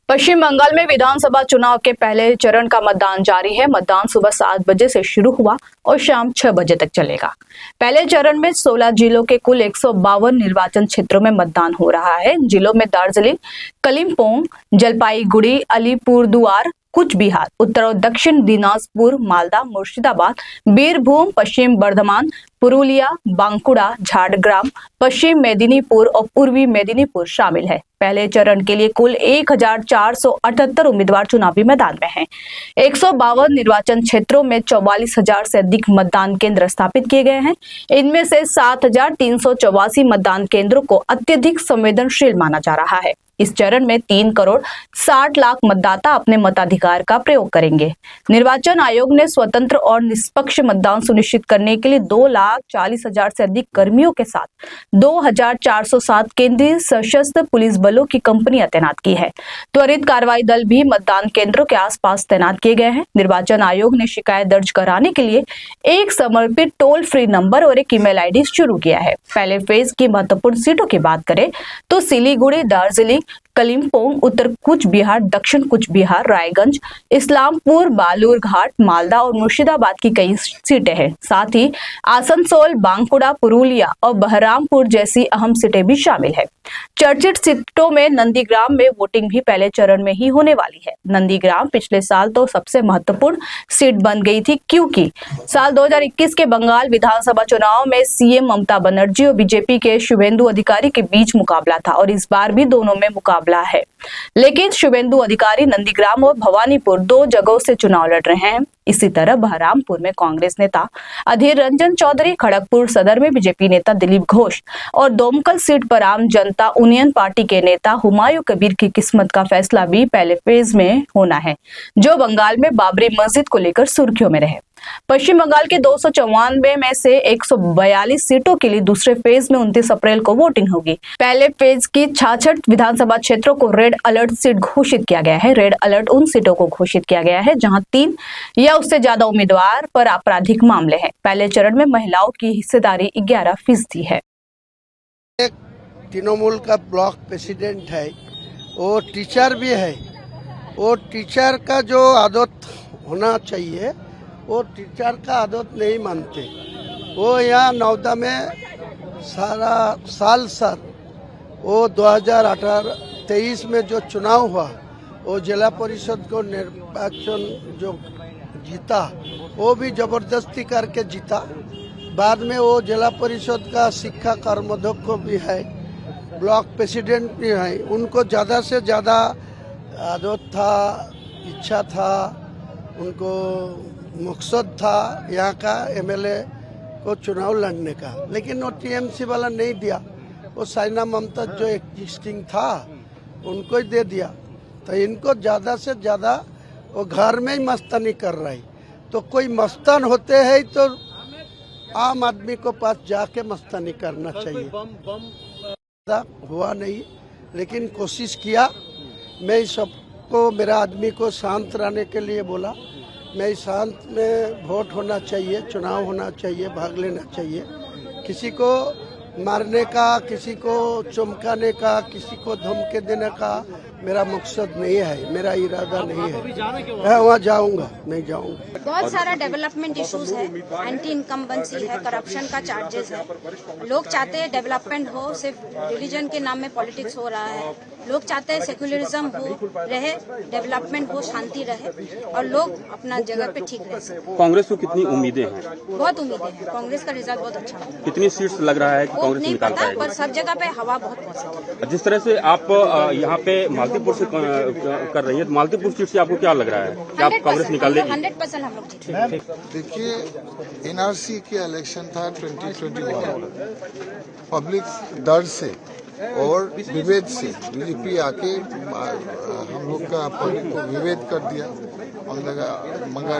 पश्चिम बंगाल में विधानसभा चुनाव के पहले चरण का मतदान जारी है। मतदान सुबह 7 बजे से शुरू हुआ और शाम 6 बजे तक चलेगा। पहले चरण में 16 जिलों के कुल 152 निर्वाचन क्षेत्रों में मतदान हो रहा है। जिलों में दार्जिलिंग, कलिम्पोंग, जलपाईगुड़ी, अलीपुरदुआर, कुछ बिहार, उत्तर और दक्षिण दिनाजपुर, मालदा, मुर्शिदाबाद, बीरभूम, पश्चिम बर्धमान, पुरुलिया, बांकुड़ा, झारग्राम, पश्चिम मेदिनीपुर और पूर्वी मेदिनीपुर शामिल है। पहले चरण के लिए कुल 1478 उम्मीदवार चुनावी मैदान में हैं। 152 निर्वाचन क्षेत्रों में 44,000 से अधिक मतदान केंद्र स्थापित किए गए हैं। इनमें से 7,384 मतदान केंद्रों को अत्यधिक संवेदनशील माना जा रहा है। इस चरण में 3 करोड़ 60 लाख मतदाता अपने मताधिकार का प्रयोग करेंगे। निर्वाचन आयोग ने स्वतंत्र और निष्पक्ष मतदान सुनिश्चित करने के लिए 2,40,000 से अधिक कर्मियों के साथ 2,407 केंद्रीय सशस्त्र पुलिस बलों की कंपनियां तैनात की है। त्वरित कार्रवाई दल भी मतदान केंद्रों के आसपास तैनात किए गए हैं। निर्वाचन आयोग ने शिकायत दर्ज कराने के लिए एक समर्पित टोल फ्री नंबर और एक ईमेल आईडी शुरू किया है। पहले फेज की महत्वपूर्ण सीटों की बात करें तो सिलीगुड़ी, दार्जिलिंग, कलिम्पोंग, उत्तर कूच बिहार, दक्षिण कूच बिहार, रायगंज, इस्लामपुर, बालूरघाट, मालदा और मुर्शिदाबाद की कई सीटें हैं। साथ ही आसनसोल, बांकुड़ा, पुरुलिया और बहरामपुर जैसी अहम सीटें भी शामिल है। चर्चित सीटों में नंदीग्राम में वोटिंग भी पहले चरण में ही होने वाली है। नंदीग्राम पिछले साल तो सबसे महत्वपूर्ण सीट बन गई थी, क्योंकि साल 2021 के बंगाल विधानसभा चुनाव में सीएम ममता बनर्जी और बीजेपी के शुभेंदु अधिकारी के बीच मुकाबला था और इस बार भी दोनों में मुकाबला है। लेकिन शुभेंदु अधिकारी नंदीग्राम और भवानीपुर 2 जगहों से चुनाव लड़ रहे हैं। इसी तरह बहरामपुर में कांग्रेस नेता अधीर रंजन चौधरी, खड़गपुर सदर में बीजेपी नेता दिलीप घोष और दोमकल सीट पर आम जनता यूनियन पार्टी के नेता हुमायूं कबीर की किस्मत का फैसला भी पहले फेज में होना है, जो बंगाल में बाबरी मस्जिद को लेकर सुर्खियों में रहे। पश्चिम बंगाल के 294 में से 142 सीटों के लिए दूसरे फेज में 29 अप्रैल को वोटिंग होगी। पहले फेज की 66 विधानसभा क्षेत्रों को रेड अलर्ट सीट घोषित किया गया है। रेड अलर्ट उन सीटों को घोषित किया गया है जहां 3 या उससे ज्यादा उम्मीदवार पर आपराधिक मामले हैं। पहले चरण में महिलाओं की हिस्सेदारी 11% है। तृणमूल का ब्लॉक प्रेसिडेंट है, वो टीचर भी है। वो टीचर का जो आदत होना चाहिए वो टीचर का आदत नहीं मानते। वो यहाँ नौदा में सारा साल वो 2018-23 में जो चुनाव हुआ, वो जिला परिषद को निर्वाचन जो जीता, वो भी जबरदस्ती करके जीता। बाद में वो जिला परिषद का शिक्षा कर्माध्यक्ष भी है, ब्लॉक प्रेसिडेंट भी है। उनको ज़्यादा से ज़्यादा आदत था, इच्छा था, उनको मकसद था यहाँ का एमएलए को चुनाव लड़ने का, लेकिन वो टीएमसी वाला नहीं दिया। वो साइना ममता जो एग्जिस्टिंग था उनको ही दे दिया। तो इनको ज़्यादा से ज़्यादा वो घर में ही मस्तानी कर रही। तो कोई मस्तान होते हैं तो आम आदमी को पास जाके मस्तानी करना चाहिए। हुआ नहीं, लेकिन कोशिश किया। मैं सबको, मेरा आदमी को शांत रहने के लिए बोला। मैं शांत में वोट होना चाहिए, चुनाव होना चाहिए, भाग लेना चाहिए। किसी को मारने का, किसी को चमकाने का, किसी को धमकी देने का मेरा मकसद नहीं है, मेरा इरादा नहीं है। मैं वहाँ जाऊँगा, नहीं जाऊँगा। बहुत सारा डेवलपमेंट इश्यूज है, एंटी इनकम्बेंसी है, करप्शन का चार्जेस है। लोग चाहते हैं डेवलपमेंट हो, सिर्फ रिलीजन के नाम में पॉलिटिक्स हो रहा है। लोग चाहते हैं सेक्युलरिज्म हो रहे, डेवलपमेंट हो, शांति रहे और लोग अपना जगह पे ठीक रह सके। कांग्रेस को कितनी उम्मीदें हैं? बहुत उम्मीदें हैं। कांग्रेस का रिजल्ट बहुत अच्छा है। कितनी सीट्स लग रहा है कि कांग्रेस नहीं निकाल पता, पाएगी? पर सब जगह पे हवा बहुत पॉजिटिव है। जिस तरह से आप यहाँ पे मालतीपुर से कर रही है, तो मालतीपुर सीट से आपको क्या लग रहा है कि आप कांग्रेस निकाल लेगी? 100% हम लोग जीतेंगे। देखिए, एनआरसी के इलेक्शन था 2021, पब्लिक डर से और विभेद से बीजेपी आके हम लोग का पब्लिक को विभेद कर दिया और लगा, मगर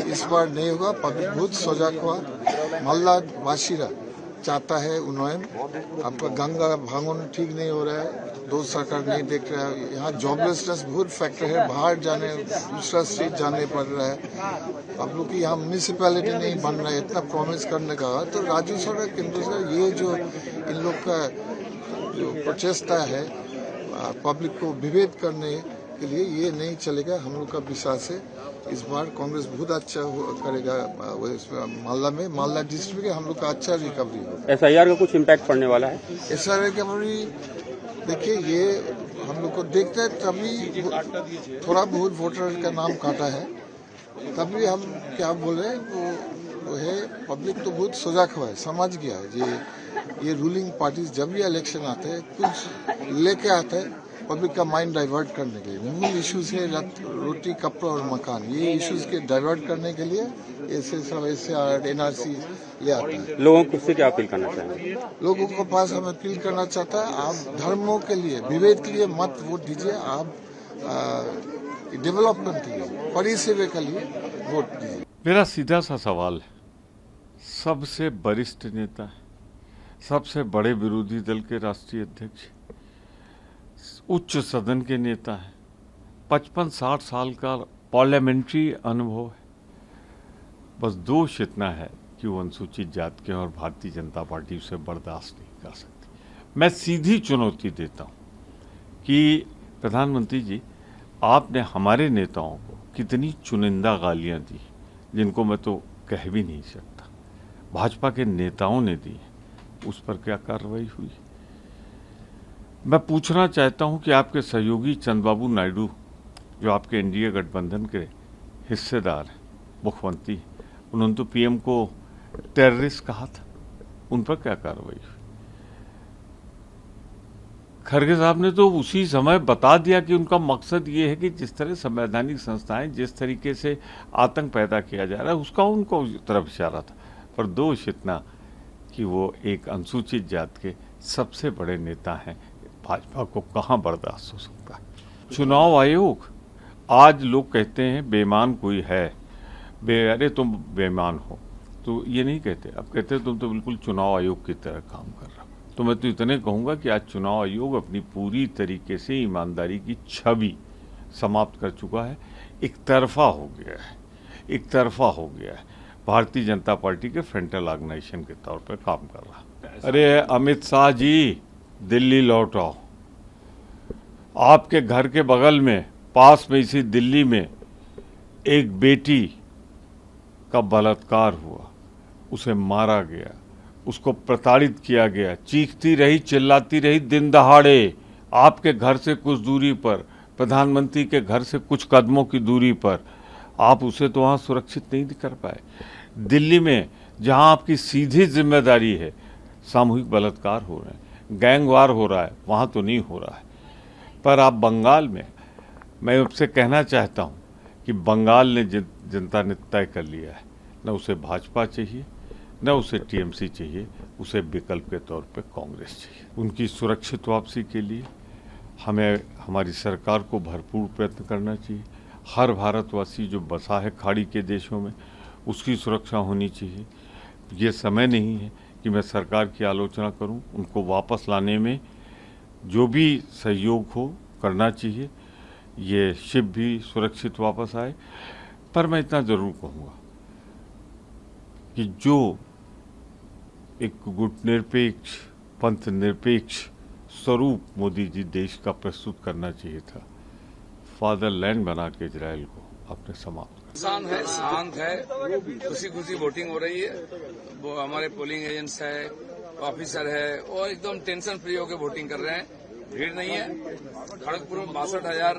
इस बार नहीं हुआ। पब्लिक बहुत सजग हुआ। मालदा वासीरा चाहता है उन्नयन। आपका गंगा भांगन ठीक नहीं हो रहा है, दो सरकार नहीं देख रहा है। यहाँ जॉबलेसनेस बहुत फैक्टर है, बाहर जाने, दूसरा स्टेट जाने पड़ रहा है। आप लोग की यहाँ म्यूनिसिपैलिटी नहीं बन रहा है, इतना प्रॉमिस करने का। तो राज्य सरकार, केंद्र सरकार, ये जो इन लोग का जो प्रचेष्टा है पब्लिक को विभेद करने के लिए ये नहीं चलेगा। हम लोग का विश्वास है इस बार कांग्रेस बहुत अच्छा करेगा। मालदा डिस्ट्रिक्ट में हम लोग का अच्छा रिकवरी होगा। SIR का कुछ इम्पैक्ट पड़ने वाला है? SIR रिकवरी देखिए, ये हम लोग को देखते हैं तभी थोड़ा बहुत वोटर का नाम काटा है, तभी हम क्या बोले वो है। पब्लिक तो बहुत सजग हुआ है, समझ गया है ये रूलिंग पार्टीज जब भी इलेक्शन आते हैं कुछ लेके आते हैं पब्लिक का माइंड डाइवर्ट करने के लिए। मूल इश्यूज है रोटी कपड़ा और मकान, ये इश्यूज के डाइवर्ट करने के लिए SIR NRC ले आता है। लोगों को से क्या अपील करना चाहेंगे? लोगों के पास हम अपील करना चाहता है, आप धर्मों के लिए विभेद के लिए मत वोट दीजिए, आप डेवलपमेंट के लिए परिसेवा के लिए वोट दीजिए। मेरा सीधा सा सवाल है, सबसे वरिष्ठ नेता, सबसे बड़े विरोधी दल के राष्ट्रीय अध्यक्ष, उच्च सदन के नेता हैं, 55-60 साल का पार्लियामेंट्री अनुभव है, बस दोष इतना है कि वो अनुसूचित जाति के और भारतीय जनता पार्टी उसे बर्दाश्त नहीं कर सकती। मैं सीधी चुनौती देता हूँ कि प्रधानमंत्री जी, आपने हमारे नेताओं को कितनी चुनिंदा गालियाँ दी जिनको मैं तो कह भी नहीं सकता, भाजपा के नेताओं ने दी, उस पर क्या कार्रवाई हुई? मैं पूछना चाहता हूं कि आपके सहयोगी चंद्रबाबू नायडू, जो आपके NDA गठबंधन के हिस्सेदार हैं, मुख्यमंत्री, उन्होंने तो PM को टेररिस्ट कहा था, उन पर क्या कार्रवाई हुई? खड़गे साहब ने तो उसी समय बता दिया कि उनका मकसद ये है कि जिस तरह संवैधानिक संस्थाएं जिस तरीके से आतंक पैदा किया जा रहा है उसका उनको तरफ इशारा था। पर दोष इतना कि वो एक अनुसूचित जाति के सबसे बड़े नेता हैं, भाजपा को कहाँ बर्दाश्त हो सकता है? चुनाव आयोग, आज लोग कहते हैं बेईमान कोई है, अरे तुम बेईमान हो, तो ये नहीं कहते, अब कहते तुम तो बिल्कुल चुनाव आयोग की तरह काम कर रहे हो। तो मैं तो इतने कहूँगा कि आज चुनाव आयोग अपनी पूरी तरीके से ईमानदारी की छवि समाप्त कर चुका है, एक तरफा हो गया है, भारतीय जनता पार्टी के फ्रंटल ऑर्गेनाइजेशन के तौर पर काम कर रहा है। अरे अमित शाह जी, दिल्ली लौट आओ। आपके घर के बगल में, पास में इसी दिल्ली में एक बेटी का बलात्कार हुआ, उसे मारा गया, उसको प्रताड़ित किया गया, चीखती रही, चिल्लाती रही दिन दहाड़े, आपके घर से कुछ दूरी पर, प्रधानमंत्री के घर से कुछ कदमों की दूरी पर। आप उसे तो वहाँ सुरक्षित नहीं कर पाए। दिल्ली में जहाँ आपकी सीधी जिम्मेदारी है, सामूहिक बलात्कार हो रहे हैं, गैंगवार हो रहा है, वहाँ तो नहीं हो रहा है। पर आप बंगाल में, मैं आपसे कहना चाहता हूँ कि बंगाल ने जनता ने तय कर लिया है, न उसे भाजपा चाहिए न उसे TMC चाहिए, उसे विकल्प के तौर पे कांग्रेस चाहिए। उनकी सुरक्षित वापसी के लिए हमें हमारी सरकार को भरपूर प्रयत्न करना चाहिए। हर भारतवासी जो बसा है खाड़ी के देशों में, उसकी सुरक्षा होनी चाहिए। ये समय नहीं है कि मैं सरकार की आलोचना करूं, उनको वापस लाने में जो भी सहयोग हो करना चाहिए, ये शिप भी सुरक्षित वापस आए। पर मैं इतना ज़रूर कहूँगा कि जो एक गुटनिरपेक्ष, पंथ निरपेक्ष स्वरूप मोदी जी देश का प्रस्तुत करना चाहिए था, फादरलैंड बना के इजराइल को आपने समाप्त इंसान है, शांत है, खुशी खुशी वोटिंग हो रही है। वो हमारे पोलिंग एजेंट्स है, ऑफिसर है, और एकदम टेंशन फ्री होकर वोटिंग कर रहे हैं। भीड़ नहीं है। खड़गपुर में 62,000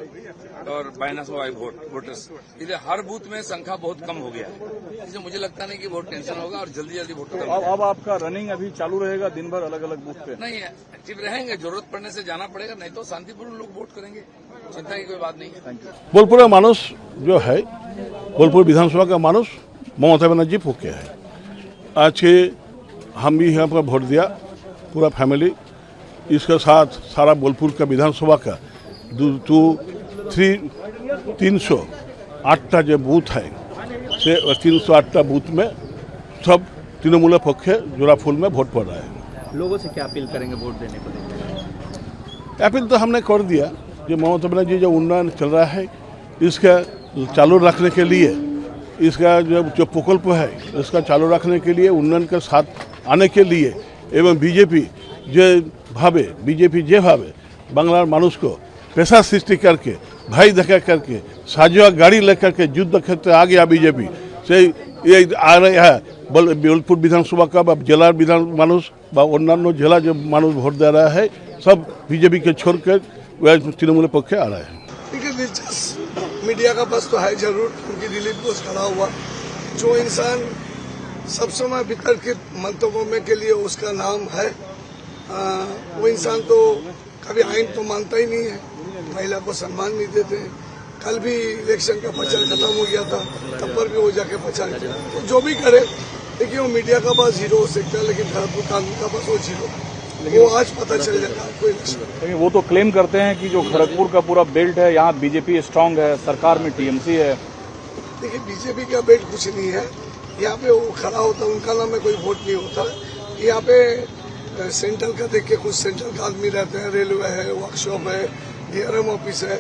और -1 वोटर्स, इसलिए हर बूथ में संख्या बहुत कम हो गया है, इसलिए मुझे लगता नहीं कि बहुत टेंशन होगा और जल्दी जल्दी वोट खत्म। अब आपका रनिंग अभी चालू रहेगा दिन भर अलग अलग बूथ पे? नहीं है, एक्टिव रहेंगे, जरूरत पड़ने से जाना पड़ेगा, नहीं तो शांतिपूर्ण लोग वोट करेंगे, चिंता की कोई बात नहीं है। बोलपुर का मानुष जो है, बोलपुर विधानसभा का मानुष ममता बनर्जी फूके है। आज के हम भी यहाँ पर वोट दिया, पूरा फैमिली, इसके साथ सारा बोलपुर का विधानसभा का 308टा जो बूथ है से 308टा बूथ में सब तृणमूल पक्ष जोड़ा फूल में वोट पड़ रहा है। लोगों से क्या अपील करेंगे वोट देने को लेकर? अपील तो हमने कर दिया, जो ममता बनर्जी जो उन्नयन चल रहा है इसका चालू रखने के लिए, इसका जो प्रकल्प है इसका चालू रखने के लिए, उन्नयन के साथ आने के लिए, एवं बीजेपी जे भावे बांग्लार मानुष को पैसा सृष्टि करके भाई देखा करके साजुआ गाड़ी लेकर के युद्ध क्षेत्र आ गया बीजेपी से ये आ रहा है बोलपुर विधानसभा का जिला विधान मानुष अन्य जिला जो मानुष वोट दे रहा है सब बीजेपी के छोड़कर तृणमूल पक्ष आ रहा है। देखिए दिलचस्प मीडिया का बस तो है जरूर, क्योंकि दिलीप घोष खड़ा हुआ जो इंसान सब समय वितर्कित मंतव्यों में के लिए उसका नाम है, वो इंसान तो कभी आइन तो मानता ही नहीं है, महिला को सम्मान नहीं देते। कल भी इलेक्शन का प्रचार खत्म हो गया था, तब पर भी वो जाके प्रचार किया। तो जो भी करे, देखिए वो मीडिया का पास हीरो हो सकता है, लेकिन खड़गपुर कानून का पास वो जीरो, वो आज पता चल जाएगा आपको इलेक्शन। लेकिन वो तो क्लेम करते हैं कि जो खड़गपुर का पूरा बेल्ट है यहाँ बीजेपी स्ट्रांग है, सरकार में टीएमसी है। देखिए बीजेपी का बेल्ट कुछ नहीं है, यहाँ पे वो खड़ा होता उनका नाम में कोई वोट नहीं होता। यहाँ पे सेंट्रल का देख के कुछ सेंट्रल का आदमी रहते हैं, रेलवे है, वर्कशॉप है, डीआरएम ऑफिस है,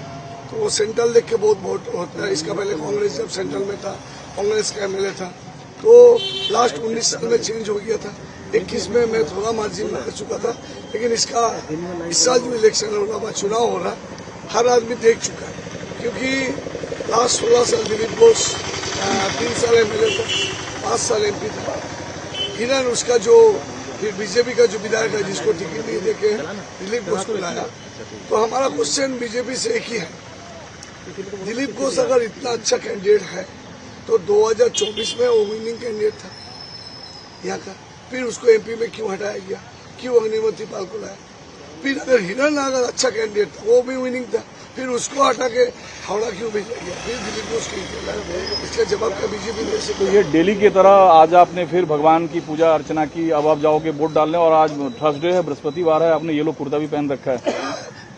तो वो सेंट्रल देख के बहुत वोट होता है। इसका पहले कांग्रेस जब सेंट्रल में था, कांग्रेस का एमएलए था, तो लास्ट 19 साल में चेंज हो गया था। 21 में मैं थोड़ा मार्जिन में चुका था, लेकिन इस साल जो इलेक्शन हो रहा, चुनाव हो रहा, हर आदमी देख चुका है, क्योंकि लास्ट 16 साल दिलीप घोष 3 साल एमएलए था, 5 साल एमपी था। हिरन उसका जो फिर बीजेपी का जो विधायक है जिसको टिकट नहीं देके दिलीप घोष को लाया। तो हमारा क्वेश्चन बीजेपी से एक ही है, दिलीप घोष अगर इतना अच्छा कैंडिडेट है तो 2024 में वो विनिंग कैंडिडेट था यहाँ का, फिर उसको एमपी में क्यों हटाया गया, क्यों अग्निमति पाल को लाया? फिर अगर हिरन अगर अच्छा कैंडिडेट था, वो भी विनिंग था, फिर उसको हटा के हावड़ा क्यों भेजा गया, फिर दिलीप घोष क्यों लाया? इसका जवाब का बीजेपी दे सकती है। तो ये डेली की तरह आज आपने फिर भगवान की पूजा अर्चना की, अब आप जाओगे वोट डालने, और आज थर्सडे है, बृहस्पतिवार है, आपने येलो कुर्ता भी पहन रखा है।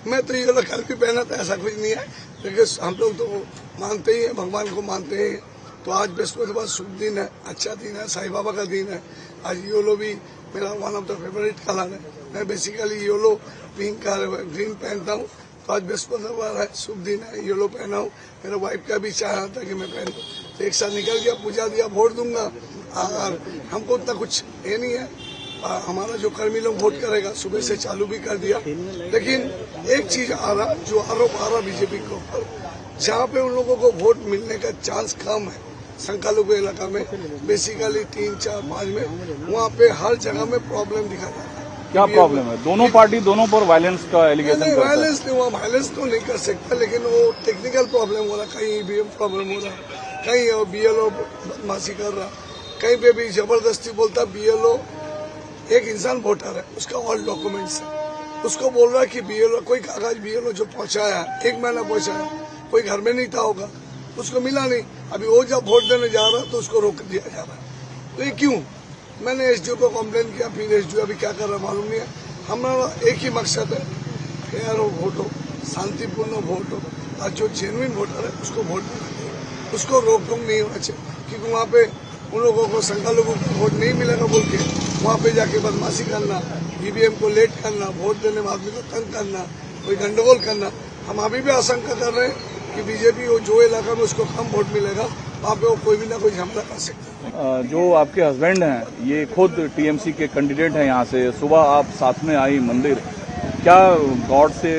मैं तो ये कल भी पहना था, ऐसा कुछ नहीं है, लेकिन हम लोग तो मानते ही हैं, भगवान को मानते हैं। तो आज बृहस्पतिवार शुभ दिन है, अच्छा दिन है, साईं बाबा का दिन है। आज येलो भी मेरा one of the favourite colour है। मैं बेसिकली येलो, पिंक का ग्रीन पहनता हूँ, तो आज बृहस्पतिवार है, शुभ दिन है, येलो पहना हूँ। मेरा वाइफ का भी चाह था कि मैं पहनूं, तो एक साथ निकल गया, पूजा दिया, वोट दूंगा। और हमको उतना कुछ ये नहीं है, हमारा जो कर्मी लोग वोट करेगा, सुबह से चालू भी कर दिया। लेकिन एक चीज आ रहा, जो आरोप आ रहा बीजेपी के ऊपर, जहाँ पे उन लोगों को वोट मिलने का चांस कम है, संख्यालघु इलाका में, बेसिकली 3, 4, 5 में, वहाँ पे हर जगह में प्रॉब्लम दिखा जाता है। क्या प्रॉब्लम है? दोनों पार्टी दोनों पर वायलेंस का एलिगेशन करता है। वायलेंस नहीं हुआ, वायलेंस तो नहीं कर सकता, लेकिन वो टेक्निकल प्रॉब्लम हो रहा, कहीं ईवीएम प्रॉब्लम हो रहा, कहीं बीएलओ बदमाशी कर रहा, कहीं पे भी जबरदस्ती बोलता। बीएलओ एक इंसान वोटर है, उसका ऑल डॉक्यूमेंट्स है, उसको बोल रहा है कि बीएलओ कोई कागज बीएलओ जो पहुंचाया 1 महीना पहुंचाया, कोई घर में नहीं था होगा, उसको मिला नहीं। अभी वो जब वोट देने जा रहा तो उसको रोक दिया जा रहा है। तो ये क्यों? मैंने एसडीओ को कंप्लेन किया, फिर एसडीओ अभी क्या कर रहा मालूम नहीं है। हमारा एक ही मकसद है, फेयर हो वोट हो, शांतिपूर्ण वोट हो, और जो जेन्युइन वोटर है उसको वोट देना चाहिए, उसको रोक टोक नहीं होना चाहिए। क्योंकि वहाँ पे उन लोगों को संख्यालघु को वोट नहीं मिलेगा बोल के वहाँ पे जाके बदमाशी करना, ईवीएम को लेट करना, वोट देने में आदमी को तंग करना, कोई गंडगोल करना। हम अभी भी आशंका कर रहे हैं कि बीजेपी वो जो इलाका में उसको कम वोट मिलेगा, वहाँ पे वो कोई भी ना कोई हमला कर सकता है। जो आपके हस्बैंड हैं, ये खुद टीएमसी के कैंडिडेट हैं यहाँ से, सुबह आप साथ में आई मंदिर, क्या गॉड से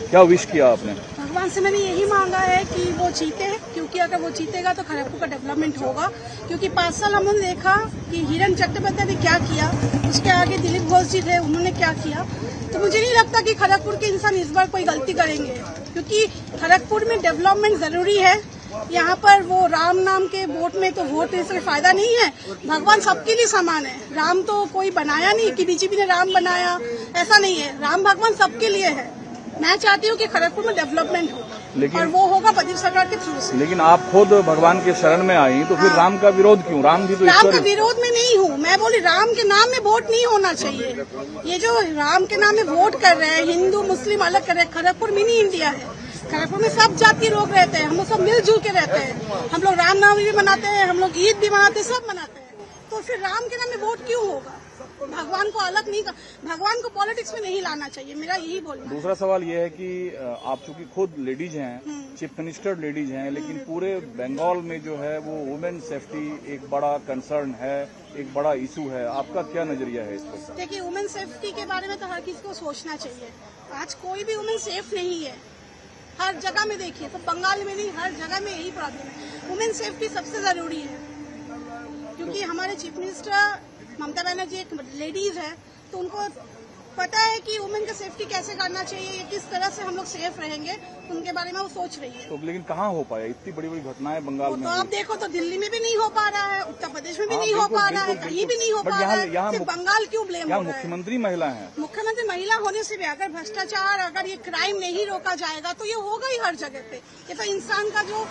क्या विश किया आपने? भगवान से मैंने यही मांगा है कि वो जीते, क्योंकि अगर वो जीतेगा तो खड़गपुर का डेवलपमेंट होगा। क्योंकि 5 साल हमने देखा कि हिरन चट्टोपाध्याय ने क्या किया, उसके आगे दिलीप घोष जी थे, उन्होंने क्या किया। तो मुझे नहीं लगता कि खड़गपुर के इंसान इस बार कोई गलती करेंगे, क्योंकि खड़गपुर में डेवलपमेंट जरूरी है। यहाँ पर वो राम नाम के वोट में तो वोट इससे फायदा नहीं है। भगवान सबके लिए समान है, राम तो कोई बनाया नहीं कि बीजेपी ने राम बनाया, ऐसा नहीं है। राम भगवान सबके लिए है। मैं चाहती हूँ कि खड़गपुर में डेवलपमेंट हो, और वो होगा प्रदेश सरकार के थ्रू से। लेकिन आप खुद भगवान के शरण में आई, तो फिर राम का विरोध क्यों? राम भी तो राम के विरोध में नहीं हूँ मैं, बोली राम के नाम में वोट नहीं होना चाहिए। ये जो राम के नाम में वोट कर रहे हैं, हिंदू मुस्लिम अलग कर रहे हैं। खड़गपुर मिनी इंडिया है, खड़गपुर में सब जाति लोग रहते हैं, हम लोग सब मिलजुल के रहते हैं। हम लोग रामनवमी भी मनाते हैं, हम लोग ईद भी मनाते हैं, सब मनाते हैं। तो फिर राम के नाम में वोट क्यों होगा? भगवान को अलग नहीं, भगवान को पॉलिटिक्स में नहीं लाना चाहिए, मेरा यही बोलना है। दूसरा सवाल ये है कि आप चूंकि खुद लेडीज हैं, चीफ मिनिस्टर लेडीज हैं, लेकिन पूरे बंगाल में जो है वो वुमेन सेफ्टी एक बड़ा कंसर्न है, एक बड़ा इशू है। आपका क्या नजरिया है इस पर? देखिए, वुमेन सेफ्टी के बारे में तो हर किसी को सोचना चाहिए। आज कोई भी वुमेन सेफ नहीं है। हर जगह में देखिए, तो बंगाल में नहीं, हर जगह में यही प्रॉब्लम है। वुमेन सेफ्टी सबसे जरूरी है, क्योंकि हमारे चीफ मिनिस्टर ममता बनर्जी एक लेडीज है, तो उनको पता है कि वुमेन का सेफ्टी कैसे करना चाहिए, किस तरह से हम लोग सेफ रहेंगे, उनके बारे में वो सोच रही है। तो लेकिन कहाँ हो पाया? इतनी बड़ी बड़ी घटनाएं बंगाल में। तो आप देखो, तो दिल्ली में भी नहीं हो पा रहा है, उत्तर प्रदेश में भी नहीं हो पा रहा है, कहीं भी नहीं हो पा रहा है। सिर्फ बंगाल क्यों ब्लेम हो रहा है? मुख्यमंत्री महिला है। मुख्यमंत्री महिला होने से भी अगर भ्रष्टाचार, अगर ये क्राइम नहीं रोका जाएगा तो ये होगा ही हर जगह पे। ये तो इंसान का जो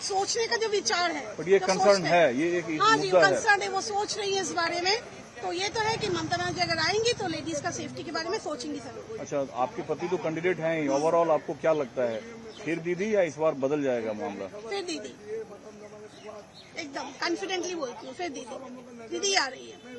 सोचने का जो विचार है, बट ये कंसर्न है, ये एक हाँ जी मुद्दा है। कंसर्न है, वो सोच रही है इस बारे में। तो ये तो है कि ममता बनर्जी अगर आएंगी तो लेडीज का सेफ्टी के बारे में सोचेंगी जरूर। अच्छा, आपके पति तो कैंडिडेट हैं ही, ओवरऑल आपको क्या लगता है, फिर दीदी या इस बार बदल जाएगा मामला? फिर दीदी, एकदम कॉन्फिडेंटली बोलती हूँ, फिर दीदी आ रही है।